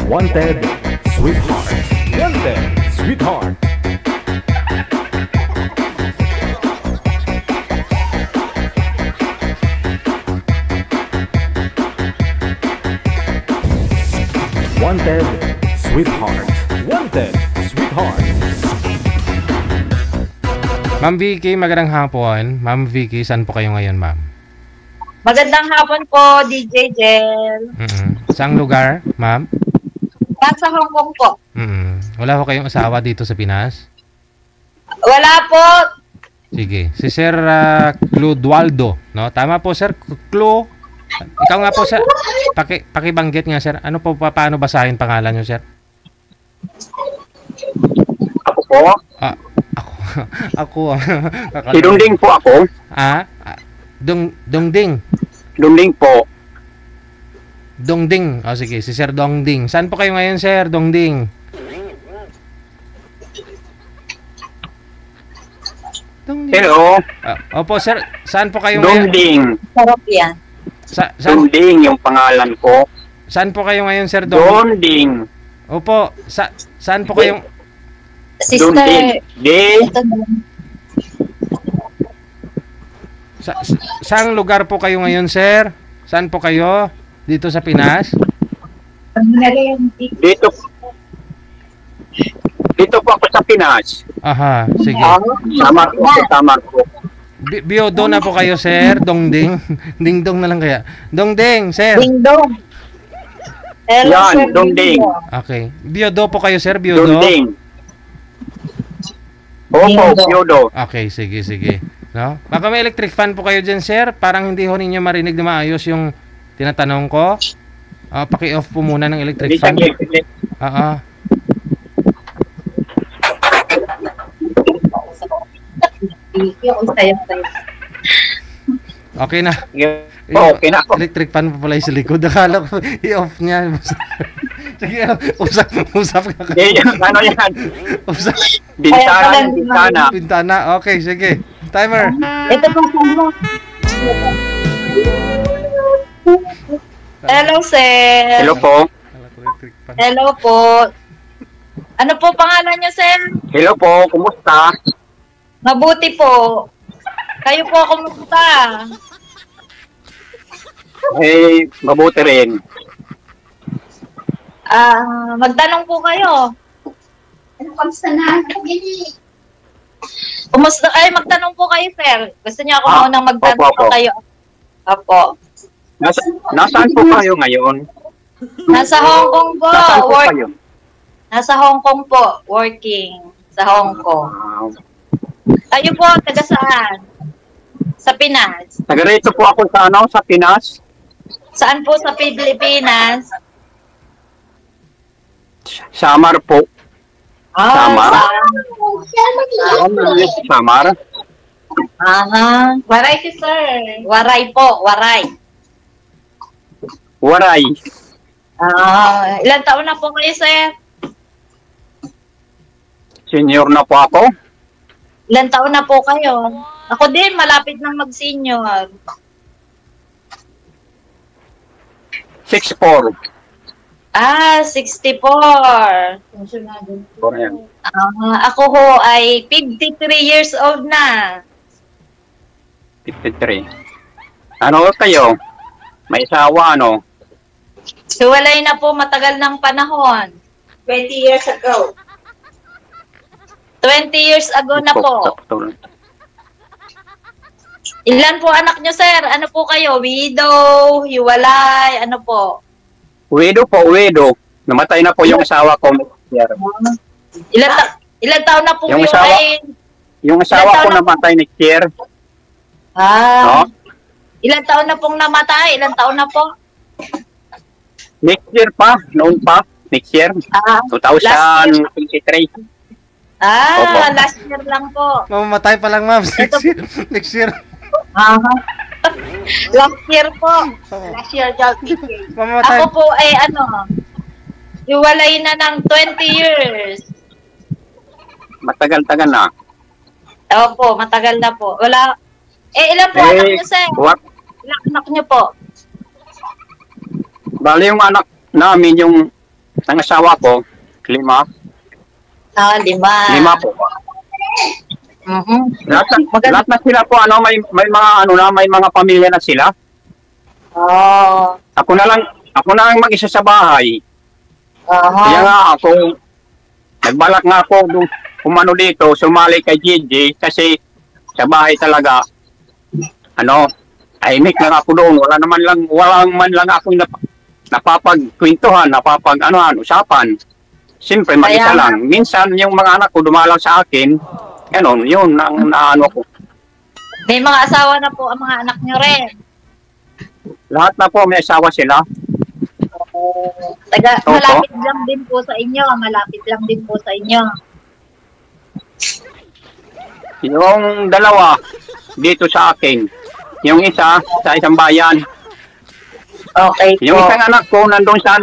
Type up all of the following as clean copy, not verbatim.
Wanted, sweetheart. Wanted, sweetheart. Wanted, sweetheart. Wanted, sweetheart. Ma'am Vicky, magandang hapon. Ma'am Vicky, saan po kayo ngayon, ma'am? Magandang hapon po, DJ Jel. Saang lugar, ma'am? Nasa Hong Kong po. Wala po kayong asawa dito sa Pinas? Wala po. Sige. Si Sir Clodoaldo, no? Tama po, Sir. Ikaw nga po, Sir. Pakibanggit nga, Sir. Ano po, paano basahin pangalan nyo, Sir? Ako po? Ako. Si Dongding po ako. Dongding. Dongding po. Dongding. O sige, si Sir Dongding. Saan po kayo ngayon, Sir Dongding? Hello. Opo, Sir. Saan po kayo ngayon? Dongding. Sarap yan. Dongding yung pangalan ko. Saan po kayo ngayon, Sir Dongding? Dongding. Opo. Saan po kayong... Sister. Saang lugar po kayo ngayon, Sir? Saan po kayo? Dito sa Pinas? Dito po ako sa Pinas. Aha, sige. Samar po. Biodo na po kayo, Sir? Dongding? Dingdong na lang kaya. Dongding, Sir. Dingdong. Hello, Yan, Sir Dongding. Okay. Biodo po kayo, Sir? Biodo? Dongding. Opo, Biodo. Okay, sige. No? Baka may electric fan po kayo dyan, Sir. Parang hindi ho ninyo marinig na maayos yung tinatanong ko. Paki-off po muna ng electric fan. Okay na. Okay na. Electric fan pa pala yung sa likod. Akala ko i-off niya. Sige, usap ka. Ano yan? Usap. Bintana. Okay, sige. Timer. Ito po po. Hello, Sir. Hello po. Hello po. Ano po pangalan niyo, Sir? Hello po, kumusta? Mabuti po. Kayo po, kumusta? Mabuti rin. Magtanong po kayo. Kamusta na? Kumusta kayo? Magtanong po kayo, Sir. Gusto niyo ako munang magtanong po kayo. Opo. Nasaan po kayo ngayon? Nasa Hong Kong po. Nasaan po kayo? Nasa Hong Kong po. Working sa Hong Kong. Kayo po, taga saan? Sa Pinas. Taga rito po ako sa Pinas. Saan po sa Pilipinas? Samar po. Samar? Samar? Waray si Sir. Waray po, Waray. Waray. Ilang taon na po kayo, Sir? Senior na po ako. Ilang taon na po kayo? Ako din, malapit nang mag-senior. 6'4". 64. Ayan. Ako ho ay 53 years old na. 53. Ano kayo? May asawa, ano? Hiwalay na po matagal ng panahon. 20 years ago. 20 years ago na po. Ilan po anak nyo, Sir? Ano po kayo? Widow? Hiwalay? Ano po? Widow po, widow. Namatay na po yung asawa ko. Ilan taon na po yung yung asawa, ay... yung asawa ko namatay next year. No? Ilan taon na pong namatay? Ilan taon na po? Next year pa. Noon pa. Next year. 2023. Last year lang po. Mamamatay pa lang, ma'am. Next year. Last year po. Last year, Mamamatay. ako po ay hiwalay na ng 20 years. Matagal-tagal na. Opo, matagal na po. Wala. Ilan po anak niyo, Sir? Ilan anak niyo po? Bali yung anak namin, yung ng asawa ko, 5. 5. 5 po. Mhm. Lahat na sila po, may mga, may mga pamilya na sila. Oh. Ako na lang mag-isa sa bahay. Kaya nga ako, nagbalak nga ako kumano dito, sumali kay Gigi, kasi sa bahay talaga, tahimik lang ako doon. Walang man lang ako napapagkwentuhan, usapan. Siyempre, mag-isa lang. Minsan, yung mga anak ko dumalaw sa akin, yun ang ko. May mga asawa na po ang mga anak nyo rin. Lahat na po, may asawa sila. Malapit lang din po sa inyo. Malapit lang din po sa inyo. Yung dalawa, dito sa akin. Yung isa, sa isang bayan. Okay po. Yung isang anak ko, nandun sa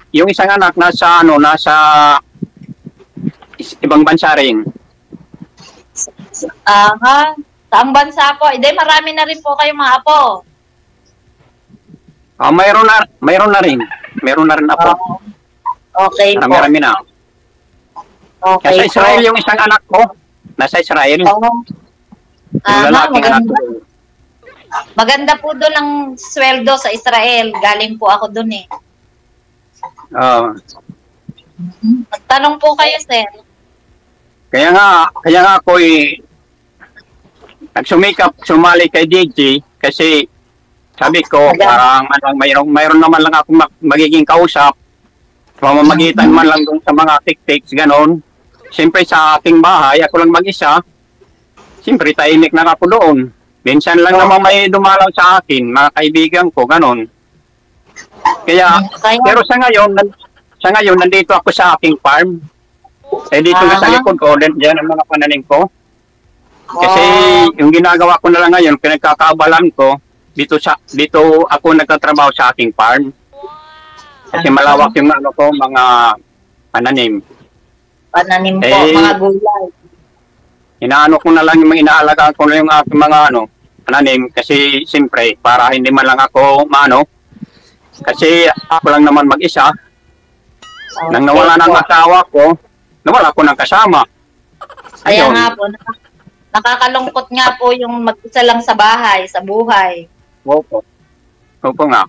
yung isang anak nasa ibang bansa rin. Saang bansa po? Hindi, marami na rin po kayong mga apo. Mayroon na rin. Meron na rin apo. Okay po. Marami na. Okay Nasa Israel yung isang anak ko. Nasa Israel. Yung lalaking anak ko. Maganda po doon ang sweldo sa Israel. Galing po ako doon eh. Magtanong po kayo, sir. Kaya nga ako nagsumikap, sumali kay DJ kasi sabi ko, parang mayroon naman lang ako magiging kausap. Pamamagitan man lang dun sa mga tik-tiks, ganon. Siyempre sa aking bahay, ako lang mag-isa. Siyempre, tahimik na ako doon. Minsan lang naman may dumalaw sa akin, mga kaibigan ko, ganon. Pero sa ngayon, nandito ako sa aking farm. Dito na sa likod ko, diyan ang mga pananim ko. Kasi yung ginagawa ko na lang ngayon, pinagkakaabalan ko, dito ako nagtatrabaho sa aking farm. Kasi malawak yung mga pananim. Pananim po, mga gulay. Inaano ko na lang yung inaalagaan ko na yung aking mga pananim. Kasi siyempre, para hindi man lang ako kasi ako lang naman mag-isa. Nang nawala ng asawa ko, nawala ko ng kasama. Kaya nga po, nakakalungkot nga po yung mag-isa lang sa bahay, sa buhay. Opo nga.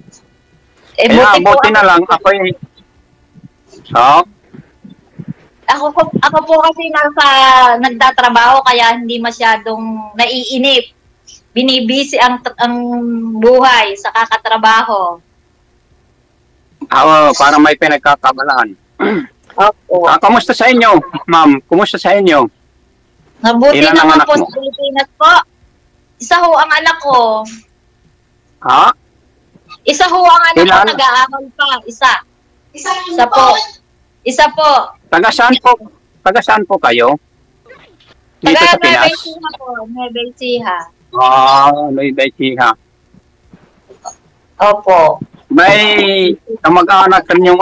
Kaya buti na lang ako Ako po kasi nagtatrabaho kaya hindi masyadong naiinip. Binibisi ang buhay sa kakatrabaho. Para may pinagkakabalaan. Opo. Kamusta sa inyo, ma'am? Kumusta sa inyo? Mabuti naman po sa Pilipinas po. Isa ho ang anak ko. Isa ho ang anak ko, nag-aaral pa. Isa po. Taga saan po kayo? Dito sa Pinas? Nueva Ecija. Nueva Ecija. Opo. May kamag-anak rin yung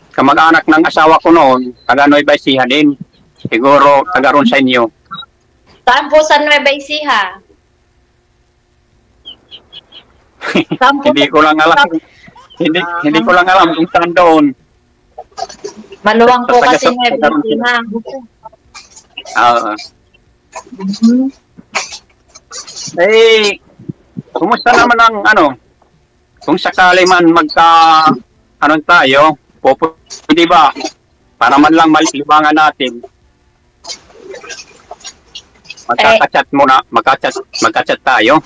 kamag-anak ng asawa ko noon, taga Nueva Ecija din. Siguro taga ron sa inyo. Saan po sa Nueva Ecija? Hindi ko lang alam. Hindi ko lang alam kung saan doon. Maluwang po kasi Nueva Ecija. Kumusta naman ang kung sakali man tayo, pwede ba? Para man lang malibangan natin. Magkaka-chat muna, magka-chat tayo.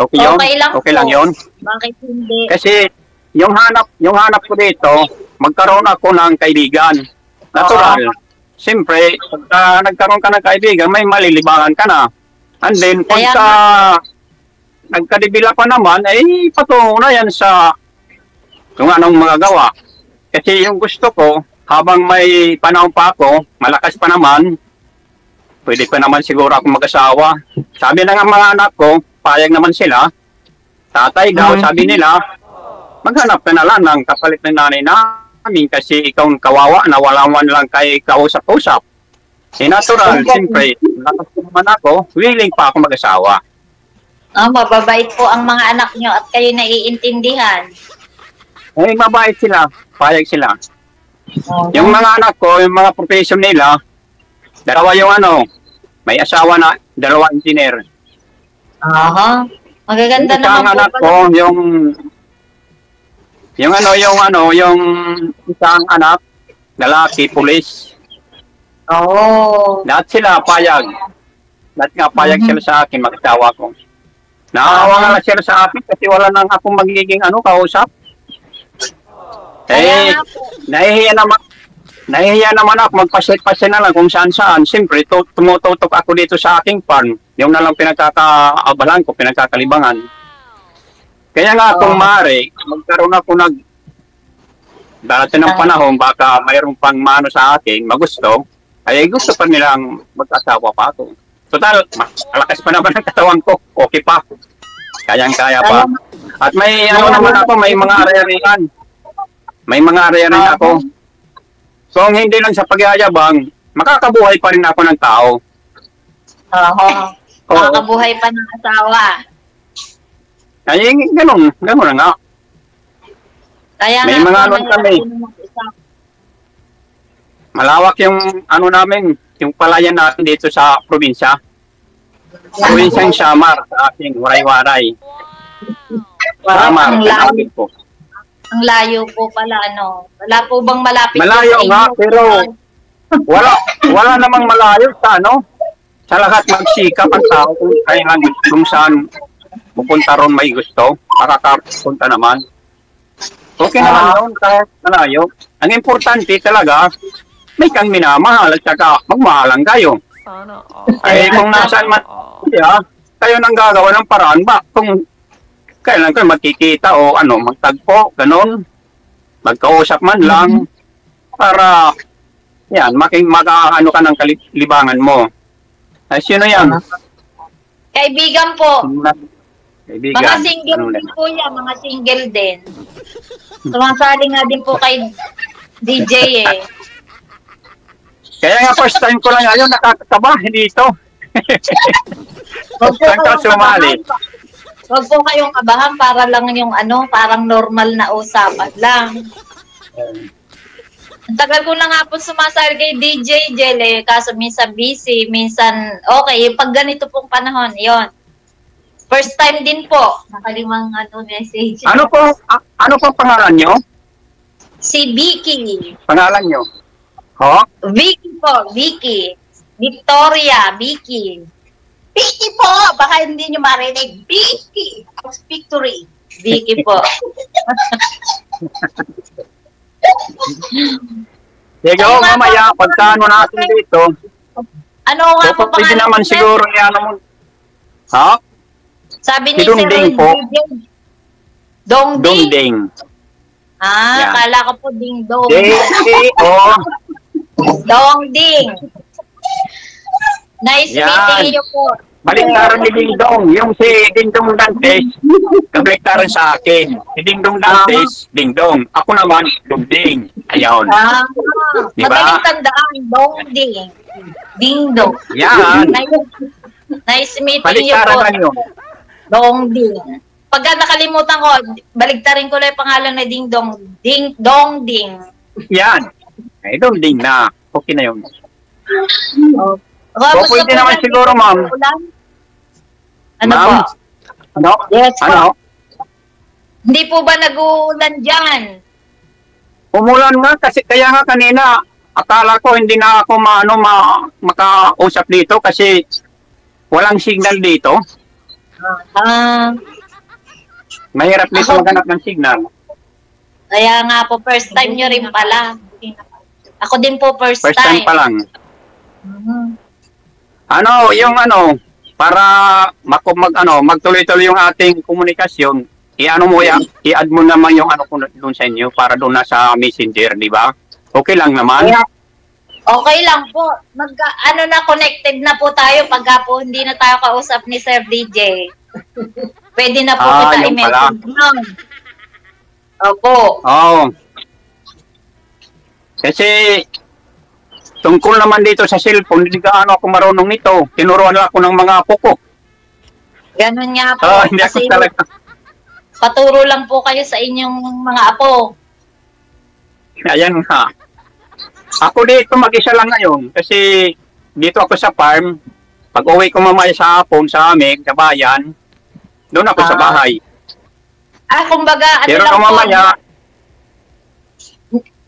Okay yun? Okay lang yun? Bakit hindi? Kasi yung hanap ko dito, magkaroon ako ng kaibigan. Natural. Siyempre, pagka nagkaroon ka ng kaibigan, may malilibangan ka na. And then, pagka nagkadibila pa naman, patungo na yan sa kung anong magagawa. Kasi yung gusto ko, habang may panahon pa ako, malakas pa naman, pwede pa naman siguro ako mag-asawa. Sabi na nga mga anak ko, payag naman sila. Tatay daw, sabi nila, maghanap ka na lang ng kapalit ng nanay namin kasi ikaw kawawa na walawan lang kay kausap-usap. Natural, siyempre, lakas naman ako, willing pa ako mag-asawa. Mababait po ang mga anak nyo at kayo naiintindihan. Eh, mabait sila. Payag sila. Oo. Yung mga anak ko, yung mga profession nila, dalawa yung may asawa na, dalawa engineer. Aha. Magaganda Yung naman isang po anak pala. ko, yung isang anak, lalaki, pulis. Oo. Lahat sila payag. Lahat nga payag sila sa akin, mag-asawa ko. Naawa nga lang sila sa akin kasi wala nang akong magiging kausap. Kaya Eh, nga po. nahihiya naman ako, magpasit-pasit na lang kung saan-saan. Siyempre, tumututok ako dito sa aking farm. Yung na lang pinagkakaabalan ko, pinagkakalibangan. Kaya nga, kung maaari, magkaroon ako darating ng panahon, baka mayroon pang mano sa akin, magusto, ay gusto pa nilang mag-asawa pa ako. Total, malakas pa naman ang katawan ko. Okay pa. Kayang-kaya pa. At may naman ako, may mga area-arean. May mga area-arean ako. So, hindi lang sa pagyayabang, makakabuhay pa rin ako ng tao. Oo. Oo. Makakabuhay pa ng asawa. Ay, ganun na nga. Kaya May nga mga po, ano kami. Malawak yung namin, yung palayan natin dito sa probinsya. Probinsyang Samar, sa ating Waray-Waray. Samar, Ang layo, tinawagin po. ang layo po pala, Wala po bang malapit? Malayo sa inyo? nga, pero wala namang malayo sa lahat magsikap ang tao kung saan pupunta ron may gusto, makakapunta naman. Okay naman doon kahit malayo. Ang importante talaga, may kang minamahal at saka magmahalang kayo. Ay kung nasaan man kayo nang gagawa ng paraan ba? Kung kailan kayo magkikita o magtagpo, ganun. Magkausap man lang para yan, makaano ka ng libangan mo. Ay, sino yan? Kaibigan po. Kaibigan. Mga single din po yan, mga single din. Sumasali nga din po kay DJ eh. Kaya nga first time ko lang ngayon nakakataba dito. Saan ka sumali? Huwag po kayong kabahan para lang yung parang normal na usapan lang. Ang tagal ko na nga po sumasali kay DJ Jelle, kaso minsan busy, minsan okay. Pag ganito pong panahon, yon. First time din po. Nakalimang message. Ano po pangalan nyo? Si Vicky. Pangalan nyo? Ho? Vicky po, Vicky. Victoria, Vicky. Vicky po! Baka hindi nyo marinig. Vicky! Victory. Vicky po. Sige, mamaya, pagkano natin dito, Ano nga po pwede naman sir? siguro mo. Ha? Sabi ni Si Dongding Sir po. Dongding? Dongding. Ah, Yan. kala ko po Ding Dong. D-O. Dongding. Nice Yan. meeting you po. Baliktaran ni Ding Dong. Yung si Ding Dong Dantes, kabaliktaran sa akin. Si Ding Dong Dantes, Ding Dong. Ako naman, Dongding. Ayaw. Ah, Diba? madaling tandaan, Dongding. Ding Dong. Yan. Nice meeting you Baliktaran po. lang yun. Dongding. Pagka nakalimutan ko, baligtarin ko lang yung pangalan na Ding Dong. Ding Dongding. Yan. Ay, Dongding na. Okay na yun. Kamusta pwede po naman yan? siguro, ma'am. Ano Ma'am? po? Ano? Yes po. Ano? Hindi po ba nag-uulan dyan? Umulan nga kasi kaya nga kanina akala ko hindi na ako makausap dito kasi walang signal dito. Ah, Mahirap dito maghanap ng signal. kaya nga po, first time nyo rin pala. Ako din po, first First time pa lang. Mhm. Para magtuloy-tuloy yung ating komunikasyon, i-add mo naman yung ko doon sa inyo para doon na sa Messenger, di ba? Okay lang naman. Okay lang po. Connected na po tayo pagka po hindi na tayo kausap ni Sir DJ. Pwede na po kita yung pala. i-message lang. Opo. Oo. Kasi tungkol naman dito sa cellphone, hindi gaano ako marunong nito. Tinuruan lang ako ng mga apo ko. Ganun nga po. Hindi ako Kasi talaga. Paturo lang po kayo sa inyong mga apo. Ayan nga. Ako dito mag-isa lang ngayon kasi dito ako sa farm. Pag uwi ko mamaya sa hapon sa amin, sa bayan, doon ako sa bahay. Kumbaga, ano Pero lang kung po, mamaya,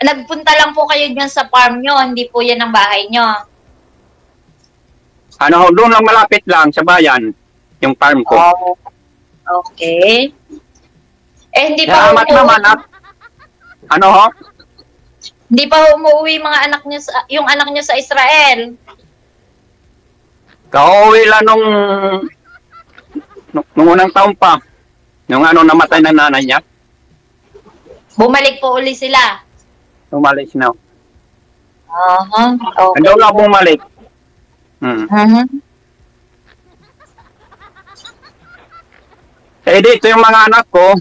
nagpunta lang po kayo dyan sa farm nyo, hindi po yan ang bahay nyo. doon lang malapit lang sa bayan, yung farm ko. Oh, okay. Hindi pa Salamat naman at hindi pa umuwi mga anak nyo yung anak nyo sa Israel. kauwi lang nung unang taon pa. Nung namatay na nanay niya. Bumalik po uli sila. Umalis na. Okay. Andun lang bumalik. Dito yung mga anak ko,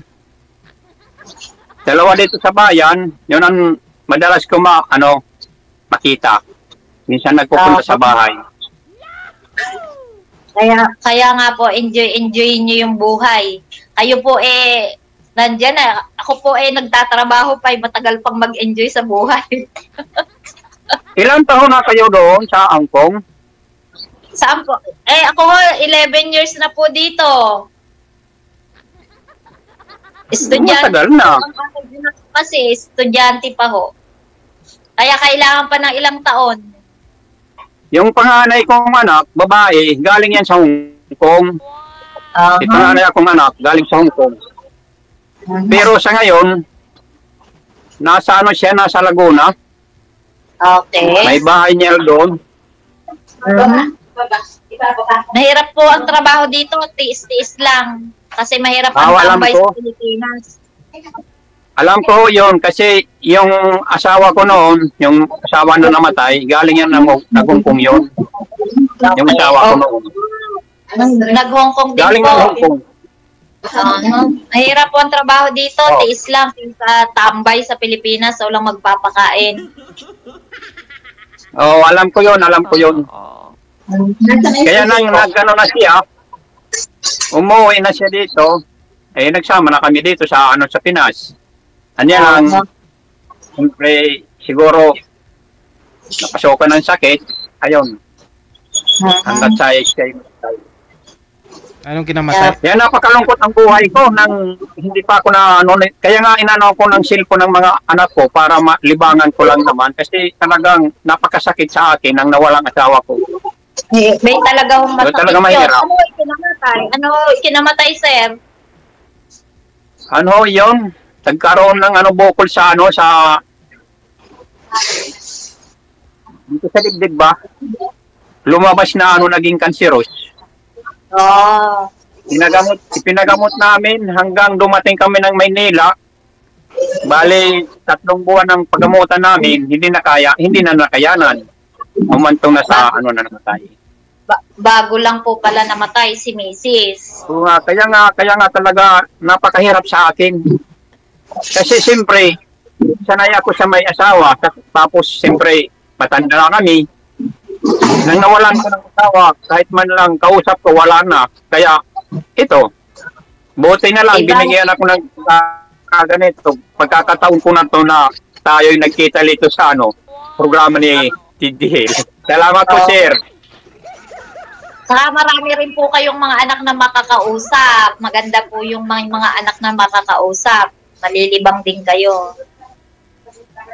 dalawa dito sa bayan, yun ang madalas ko makita. Minsan nagpupunta sa bahay. Kaya nga po, enjoy nyo yung buhay. Kayo po nandyan na. Ako po nagtatrabaho pa, matagal pang mag-enjoy sa buhay. Ilang taon na kayo doon sa Angkong? Saan po? Ako 11 years na po dito. Estudyante. Matagal na. Kasi estudyante pa ho. Kaya kailangan pa ng ilang taon. Yung panganay kong anak, babae, galing yan sa Hong Kong. Yung panganay akong anak, galing sa Hong Kong. Pero sa ngayon, nasa Laguna. Okay. May bahay niya doon. Mahirap po ang trabaho dito, tiis-tiis lang. Kasi mahirap ang Alam tambay ko. sa Pilipinas. Alam ko yun kasi yung asawa ko noon, yung asawa na namatay, galing yan Hong Kong yun. Yung asawa ko noon. Nag-Hong Kong din Galing po. ng Hong Kong. Mahirap po ang trabaho dito, tiis lang. Sa tambay sa Pilipinas, walang magpapakain. Alam ko yun. Kaya nagano na siya, umuwi na siya dito, nagsama na kami dito sa Pinas. Anya lang, siyempre, siguro, napasokan ng sakit, ayun, hanggat sa XK. Anong kinamatay? Kaya napakalungkot ang buhay ko nang hindi pa ako kaya nga inano ko ng cellphone ng mga anak ko para malibangan ko lang naman kasi talagang napakasakit sa akin nang nawalang asawa ko. May talaga hong masakit Talaga yun. mahirap. Ano ikinamatay, sir? Yun? Nagkaroon ng bukol sa dito sa dibdib ba? Lumabas na naging cancerous. Ipinagamot namin hanggang dumating kami ng Maynila. Bali, 3 buwan ng paggamutan namin, hindi na nakayanan. Umantong na sa namatay. Bago lang po pala namatay si Mrs. Kaya nga talaga napakahirap sa akin. Kasi siyempre, sanay ako sa may asawa, tapos siyempre, matanda na kami. Nang nawalan ko ng asawa, kahit man lang kausap ko, wala na. Kaya, ito, buti na lang, binigyan ako ng ganito. Pagkakataon ko na to na tayo'y nagkita dito sa programa ni TDL. Salamat po, sir. Saka marami rin po kayong mga anak na makakausap. Maganda po yung mga anak na makakausap. Malilibang din kayo.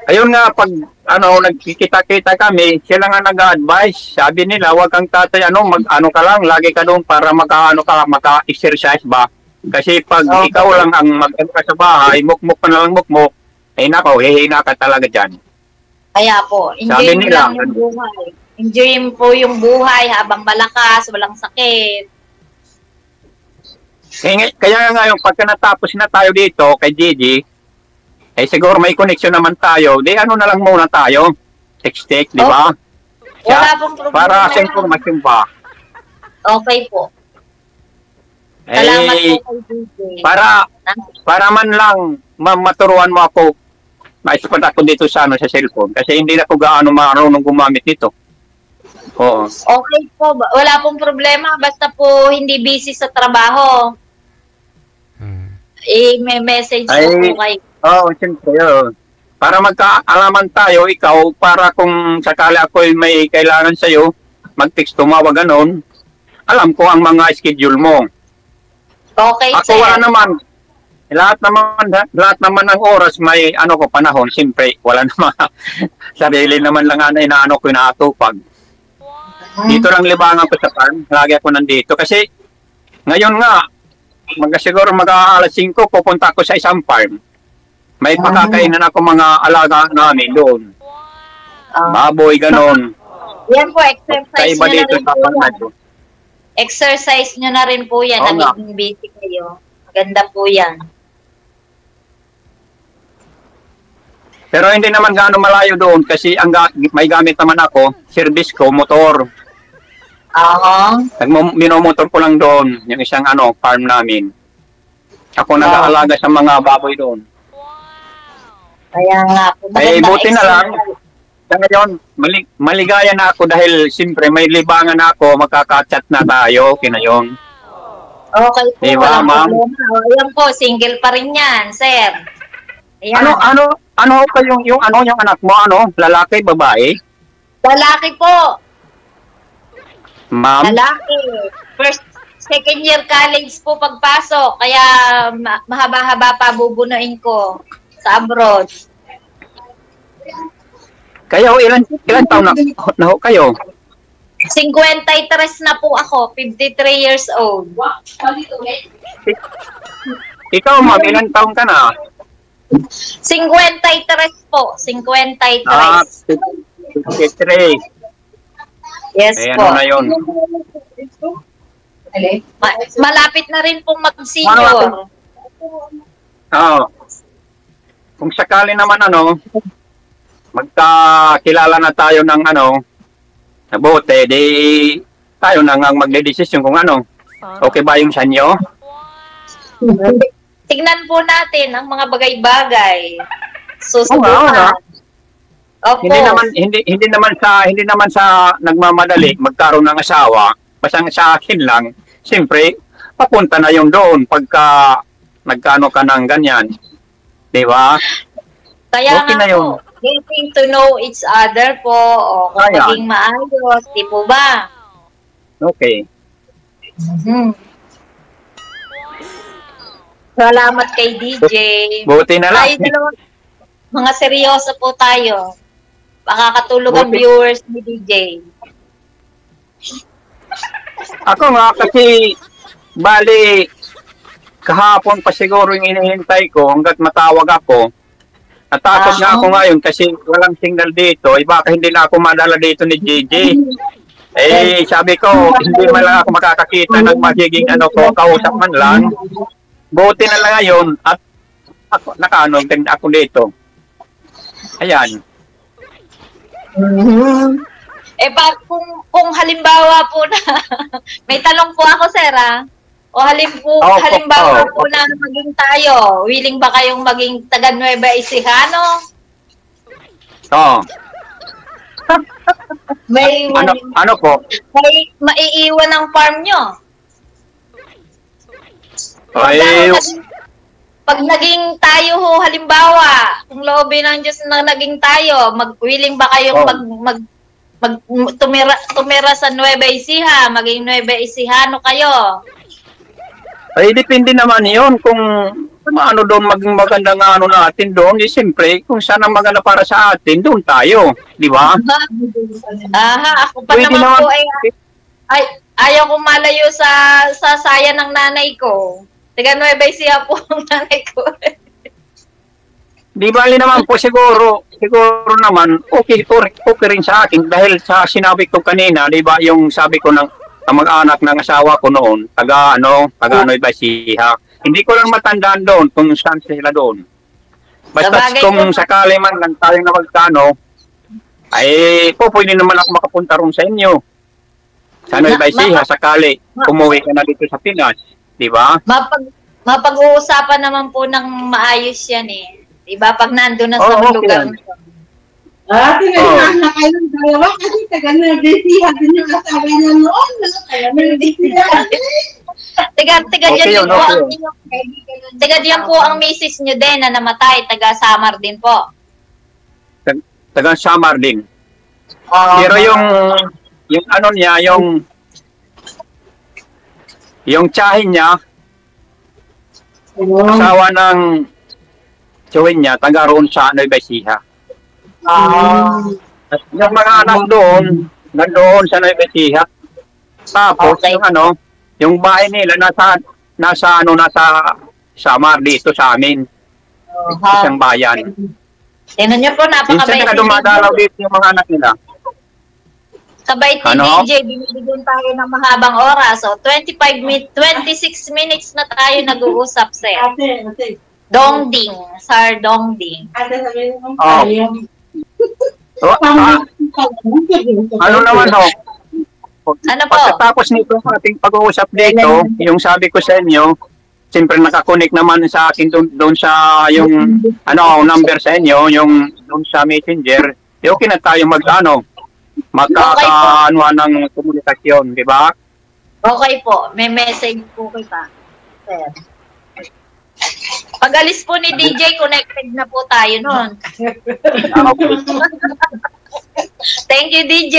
Ayun nga, pag nagkikita-kita kami, sila nga nag-advise. Sabi nila, wag kang tatay, ka lang, lagi ka doon para maka-exercise ba? Kasi pag ikaw lang ang ka sa bahay, mukmuk ka na lang mukmuk, nako, hihina ka talaga dyan. Kaya po, enjoy mo lang yung buhay. Enjoy mo po yung buhay habang malakas, walang sakit. Kaya nga yung pagka natapos na tayo dito kay Gigi, siguro may connection naman tayo. Di na lang muna tayo. Text, di ba? Wala pong problema. Para sa informasyon ba? Okay po. Salamat po kay DJ. Para man lang maturuan mo ako, maispad ako dito sa cellphone. Kasi hindi na ko gaano marunong gumamit nito. Oo. Okay po. Wala pong problema. Basta po hindi busy sa trabaho. may message Ay, ko po kayo. siyempre. Para magkaalaman tayo, ikaw, para kung sakali ako may kailangan sa'yo, mag-text, tumawag, ganon. Alam ko ang mga schedule mo. Okay, Ako sir. wala naman. Lahat naman ng oras may panahon. Siyempre, wala naman. Sarili naman lang ko inaatupag. Dito lang libangan ko sa farm. Lagi ako nandito. Kasi, ngayon nga, siguro mag-aalas 5, pupunta ako sa isang farm. May pakakainan ako mga alaga namin doon. Baboy, ganon. Yan po, exercise Kaiba nyo na dito rin sa po farm na yan. to. Exercise nyo na rin po yan. Oo nga. Nagiging busy kayo. Maganda po yan. Pero hindi naman gaano malayo doon kasi may gamit naman ako, service ko, motor. Oo. Minomotor ko lang doon, yung isang farm namin. Ako nag-aalaga sa mga baboy doon. Kaya nga po. Eh, magandang buti na lang. exercise. Sa ngayon, maligaya na ako dahil siyempre may libangan na ako, magkaka-chat na tayo, kinayon. Okay po. Diba, walang ma'am? problema. Ayan po, single pa rin yan, sir. Ayan. Yung anak mo, lalaki, babae? Lalaki po. Ma'am? Lalaki. Second year college po pagpasok. Kaya mahaba-haba pa bubunuin ko sa abroad. Kayo, ilan taon na ho kayo? 53 na po ako. 53 years old. Ikaw, ma'am, ilan taon ka na? 53 po. 53. 53. Yes Eh, po. ano na yun? Malapit na rin pong mag-senior. Oo. Kung sakali naman magkakilala na tayo ng nabuti, di tayo na nga magdedesisyon kung okay ba yung sa inyo? Tignan po natin ang mga bagay-bagay. Oo nga. Susubukan. Opo. Hindi naman sa nagmamadali magkaroon ng asawa. Basta sa akin lang, siyempre, papunta na yung doon pagka nagkano ka ng ganyan. Di ba? Kaya Okay nga na yun. po, getting to know each other po, o kung Ayan. maging maayos, di po ba? Okay. Salamat kay DJ. Buti na lang. Tayo dalawa, mga seryoso po tayo. Makakatulog ang Buti. viewers ni DJ. Ako nga kasi, bali, kahapon pa siguro yung inihintay ko hanggat matawag ako. Natakot nga ako ngayon kasi walang signal dito. Baka hindi na ako madala dito ni JJ. Sabi ko, hindi man lang ako makakakita ng magiging kausap man lang. Buti na lang ngayon at ako, ako dito. Ayan. Kung halimbawa po na, may tanong po ako, sir, O halimbawa po na maging tayo, willing ba kayong maging taga Nueva Ecija, no? Oo. May Ano po? may maiiwan ang farm nyo. Pag naging tayo ho, halimbawa, kung loobin ng Diyos na naging tayo, willing ba kayong tumira sa Nueva Ecija, maging Nueva Ecijano kayo? Depende naman yun kung ano doon maging magandang natin doon. Siyempre, kung saan ang maganda para sa atin, doon tayo. Di ba? Ako pa Pwede naman po naman. ayaw kong malayo sa saya ng nanay ko. Taga Nueva Ecija po ang nanay ko. Di bali naman po siguro naman okay rin sa akin dahil sa sinabi ko kanina, di ba, yung sabi ko ng mag-anak ng asawa ko noon, taga Nueva Ecija. Hindi ko lang matandaan doon kung saan sila doon. Basta kung sakali man lang tayo na magkano, pwede naman ako makapunta ron sa inyo. Sa Nueva Ecija, sakali umuwi ka na dito sa Pinas. Di ba? Mapag-uusapan naman po ng maayos yan eh. Di ba? Pag nandun na sa lugar na. Tinalihan na kayo ng dalawa kasi taga Nueva Ecija din yung asawa niya noon. Taga Nueva Ecija. Taga Okay dyan yun, din po okay. taga dyan po ang misis nyo din na namatay. Taga Samar din po. Tagang Samar din. Ah, Pero yung ano niya, yung tiyahin niya, asawa ng tiyuhin niya, taga roon sa Nueva Ecija. At yung mga anak doon, nandoon sa Nueva Ecija. Tapos Okay. yung bahay nila nasa Samar dito sa amin, isang bayan. Tingnan nyo po, Minsan napakabait na ni dumadalaw DJ. dito yung mga anak nila. Kabait ni Ano? DJ, binibigyan tayo ng mahabang oras. So, 26 minutes na tayo nag-uusap, sir. Ate. Dongding, Sir Dongding. Ate, sabihin mo Oh. tayo. Ano naman Ano po? pagkatapos nito ating pag-uusap dito, yung sabi ko sa inyo, siyempre nakakonek naman sa akin doon sa yung number sa inyo, yung doon sa Messenger. Okay na tayo magkakaanuhan ng komunikasyon, di ba? Okay po, may message po kita, sir. Pag-alis po ni DJ, connected na po tayo nun. Thank you, DJ.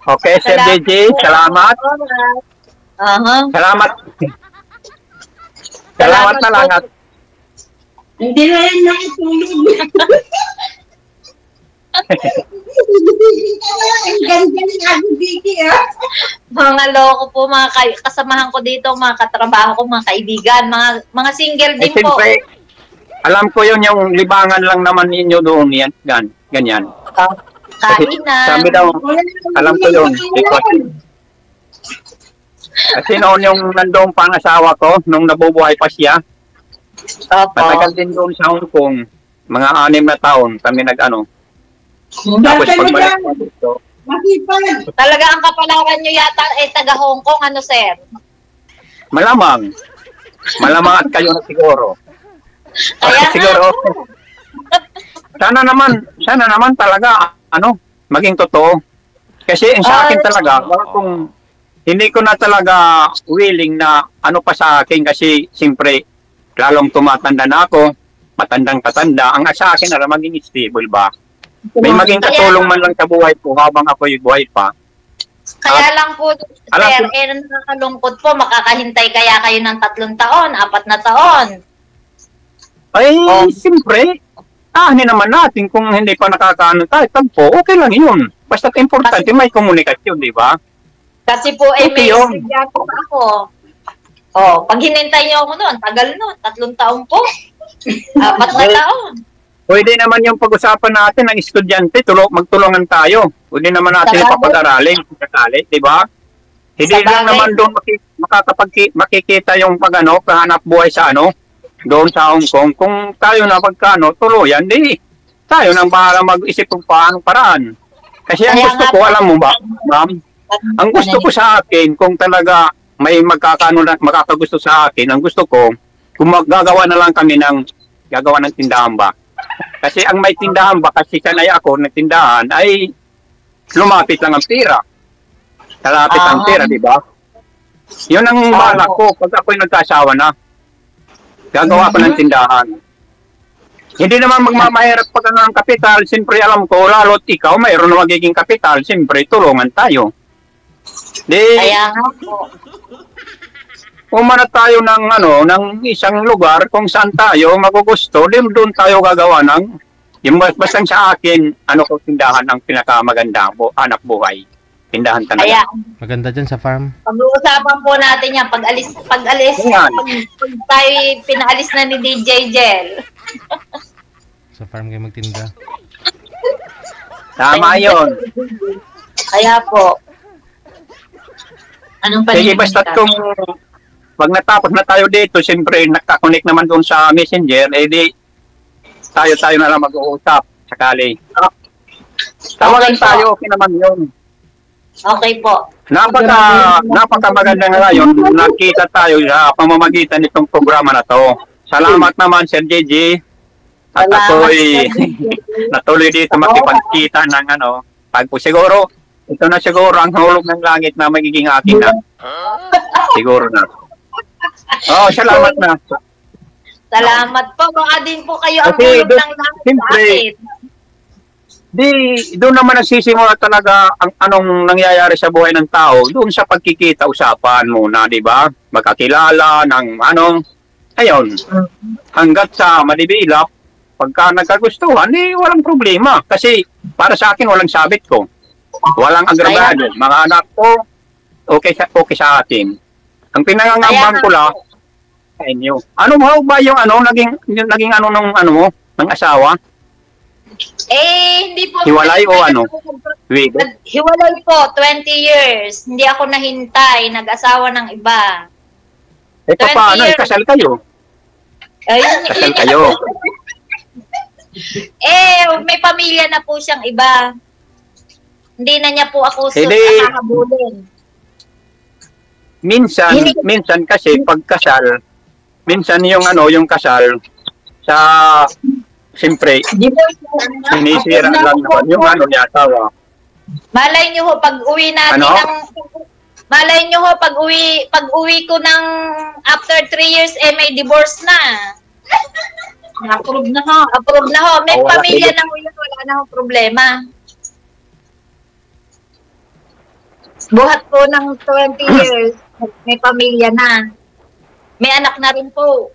Okay, Sir DJ, salamat. Salamat. Salamat na lang. po. Hindi na yan nakatulog. Ang ganda ni Ate Vicky, ah. Mga loko po, kasamahan ko dito, mga katrabaho ko, mga kaibigan, mga single din po. Siyempre, alam ko yun, yung libangan lang naman ninyo doon yan. Ganyan. Kainan. Sabi daw, alam ko yun. Kasi noon yung nandoon pang asawa ko, nung nabubuhay pa siya, Opo. matagal din doon sa Hong Kong, mga 6 na taon kami tapos pagbalik ko dito, Masipag. Talaga ang kapalaran nyo yata ay taga Hong Kong, ano sir? malamang at kayo na siguro. Kaya nga. Siguro, sana naman talaga, maging totoo. Kasi sa akin talaga, kung hindi ko na talaga willing na pa sa akin kasi siyempre, lalong tumatanda na ako, matandang-tatanda, ang sa akin na maging stable ba? May maging katulong man lang sa buhay ko habang ako'y buhay pa. Kaya lang po, alam sir, ko- nakakalungkot po, makakahintay kaya kayo ng 3 taon, 4 na taon. Ay, siyempre, naman natin kung hindi pa nakakaano tayo, tagpo, okay lang yun. Basta importante may komunikasyon, di ba? Kasi po, Okay may yun. estudyante po ako. Pag hinintay niyo ako noon, tagal noon, 3 taon po. 4 na taon. Pwede naman yung pag-usapan natin ng estudyante, magtulungan tayo. Pwede naman natin Sabagay. ipapag-aralin kung sakali, di ba? Hindi lang Sabagay. naman doon makikita yung kahanap buhay sa doon sa Hong Kong. Kung tayo na tuluyan, di tayo nang bahala mag-isip kung paano paraan. Kasi ang Kaya gusto nga ko, po. alam mo ba, ma'am? Ang gusto ko sa akin, kung talaga may makakagusto sa akin, ang gusto ko, kung gagawa ng tindahan ba? Kasi ang may tindahan ba, kasi sanay ako ng tindahan, ay lumapit lang ang pera. Kalapit ang pera, di ba? Yun ang balak ko pag ako'y nagkasawa na. Gagawa ko ng tindahan. Hindi naman magmamahirap pag ng kapital. Siyempre alam ko, lalo't ikaw mayroon na magiging kapital. Siyempre, tulungan tayo. Kaya nga po. Umana tayo ng isang lugar kung saan tayo magugusto, doon tayo gagawa ng, yung basta sa akin, tindahan ang pinakamaganda anak buhay. Tindahan talaga. Kaya, Maganda dyan sa farm. pag-uusapan po natin yan, pag-alis, Yan. pag tayo pinaalis na ni DJ Jel. Sa farm kayo magtinda. Tama yun. Kaya po. Anong Sige, basta kung pag natapos na tayo dito, siyempre nakakonect naman doon sa Messenger, di tayo na lang mag-uusap sakali. Tawagan Okay po. tayo, okay naman yun. Okay po. Napaka maganda nga yun. Nakita tayo sa pamamagitan nitong programa na to. Salamat naman, Sir JJ. At Salamat, ako'y Sir natuloy dito makipagkita ng siguro, ito na siguro ang hulog ng langit na magiging akin na. Siguro na. Oh, salamat na. Salamat po. Baka din po kayo ang Kasi tulog doon, ng langit sa siyempre, akin. Doon naman nagsisimula talaga ang anong nangyayari sa buhay ng tao. Doon sa pagkikita, usapan muna, di ba? Magkakilala ng ayun. Hanggat sa madibila, pagka nagkagustuhan, walang problema. Kasi para sa akin, walang sabit ko. Walang agrabado. Mga anak ko, okay sa atin. Ang pinangangamban ko lang, sa inyo. Ano ba yung naging ng asawa? Hindi po. Hiwalay o ano? Wait. Hiwalay po, 20 years. Hindi ako nahintay, nag-asawa ng iba. Paano? Kasal kayo? Kasal kayo? May pamilya na po siyang iba. Hindi na niya po ako kakahabulin. Minsan kasi pagkasal, minsan yung kasal sa siyempre, sinisira lang naman yung niya, asawa. Malay nyo ho, pag uwi natin malay nyo ho, pag uwi ko ng after 3 years, may divorce na. Approve na ho. May pamilya na ho yun, wala na ho problema. Buhat po ng 20 years, may pamilya na. May anak na rin po.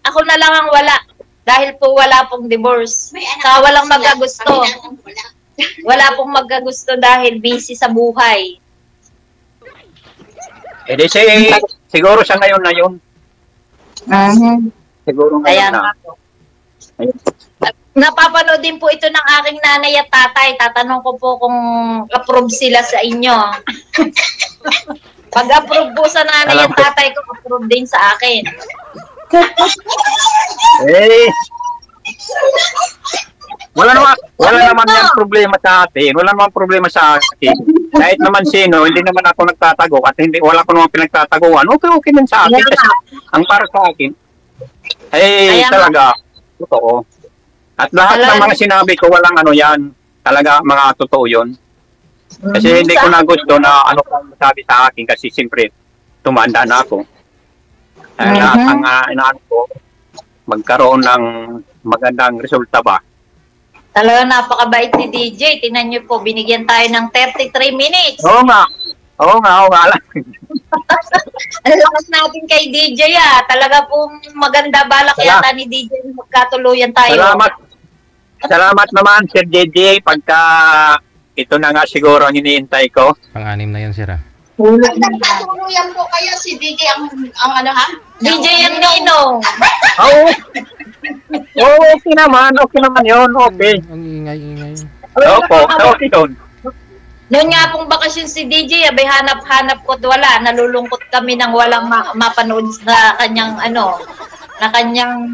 Ako na lang ang wala. Dahil po wala pong divorce. Saka walang magagusto. Wala pong magagusto dahil busy sa buhay. Siguro sa ngayon na yun. Siguro ngayon na. Napapanood din po ito ng aking nanay at tatay. Tatanong ko po kung approve sila sa inyo. Pag-approve po sa nanay at tatay ko, approve din sa akin. Wala naman yan problema sa atin. Wala naman problema sa atin. Kahit naman sino, hindi naman ako nagtatago at wala ko naman pinagtataguan. Okay lang sa akin. Kasi ang para sa akin, talaga, totoo. At lahat ng mga sinabi ko, walang yan. Talaga, mga totoo yun. Kasi hindi ko na gusto na kang masabi sa akin kasi siyempre tumanda na ako. Lahat ang inaan ko, magkaroon ng magandang resulta ba. Talaga napakabait ni DJ. Tingnan niyo po, binigyan tayo ng 33 minutes. Oo nga. Ang lakas natin kay DJ Talaga pong maganda balak yata ni DJ magkatuluyan tayo. Salamat naman Sir DJ pagka ito na nga siguro ang iniintay ko. Pang-anim na yan, sir. Nagkatuluyan po kayo si DJ ang DJ ang Ninong. Okay naman yun. Okay. Ang ingay-ingay. Okay yun. Noon nga pong bakasyon si DJ, hanap-hanap ko't wala. Nalulungkot kami nang walang mapanood na kanyang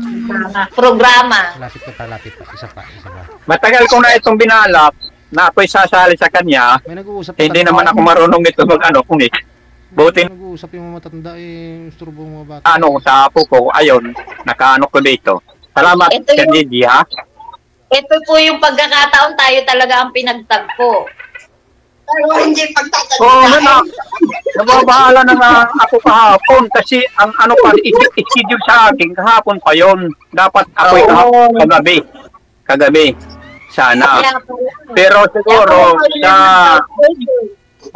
programa. Lapit pa. Isa pa. Matagal ko na itong binalap na ako'y sasali sa kanya. May nag-uusap. Hindi naman ako marunong ito Buti nag-uusap yung mga matanda instrubo mga bata. sa apo ko, ayun, nakaano ko dito. Salamat, Sir Gigi, ha? Ito po yung pagkakataon tayo talaga ang pinagtagpo. Pero hindi pagtatalunan. Nababahala na nga ako kahapon kasi ang schedule sa akin, kahapon pa yon. Dapat ako'y kagabi. Sana. Pero siguro sa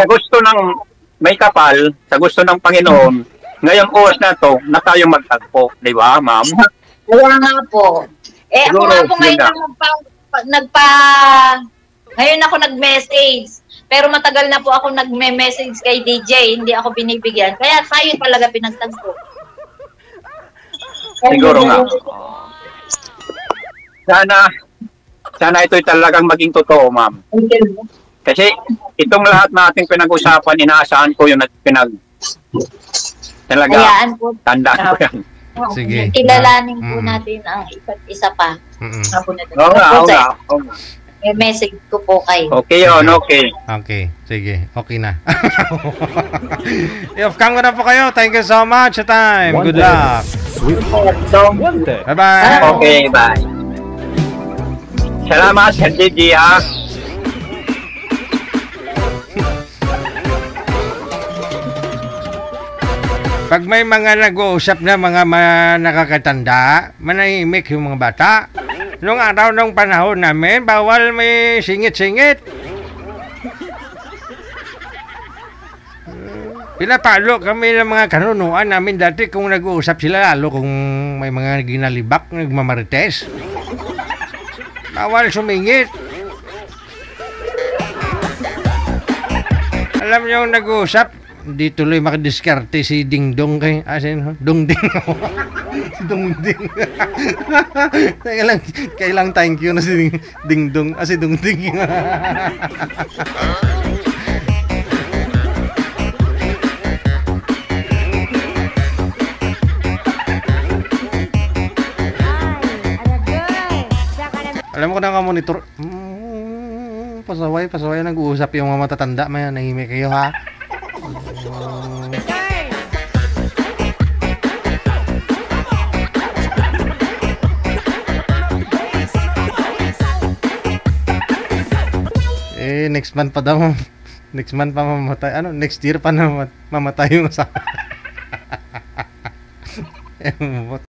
gusto ng may kapal, sa gusto ng Panginoon, ngayong oras na to, na tayo magtagpo. Di ba, ma'am? Kaya nga po. Ako nga po ngayon ngayon ako nag-message. Pero matagal na po ako nagme-message kay DJ, hindi ako binibigyan. Kaya tayo talaga pinagtagpo. Siguro nga. Sana ito'y talagang maging totoo, ma'am. Kasi itong lahat nating pinag-usapan, inaasahan ko yung talaga, tandaan ko yan. Sige. Kilalanin po natin ang isa't isa pa. Oo nga. May message ko po kayo. Okay yun, okay. Okay, sige. Okay na. I-off-cam ko na po kayo. Thank you so much sa time. Good luck. Sweetheart. Wanted. Bye-bye. Okay, bye. Salamat, Sir Gigi, ha? Pag may mga nag-uusap na mga nakakatanda, manahimik yung mga bata. Nung araw ng panahon namin, bawal may singit-singit. Pinapalo kami ng mga kanunuan namin dati kung nag-uusap sila, lalo kung may mga ginalibak, nagmamarites. Bawal sumingit. Alam niyo yung nag-uusap, hindi tuloy makadiskarte si Ding Dong kay asin Dong Ding. Dong Ding. Kailang thank you na si Ding Dong, si Dong Ding. Alam mo ko na monitor. Pasaway nag-uusap yung mga matatanda, may nahimik kayo ha. Next month pa daw. Next month pa mamatay. Next year pa na mamatay yung sa.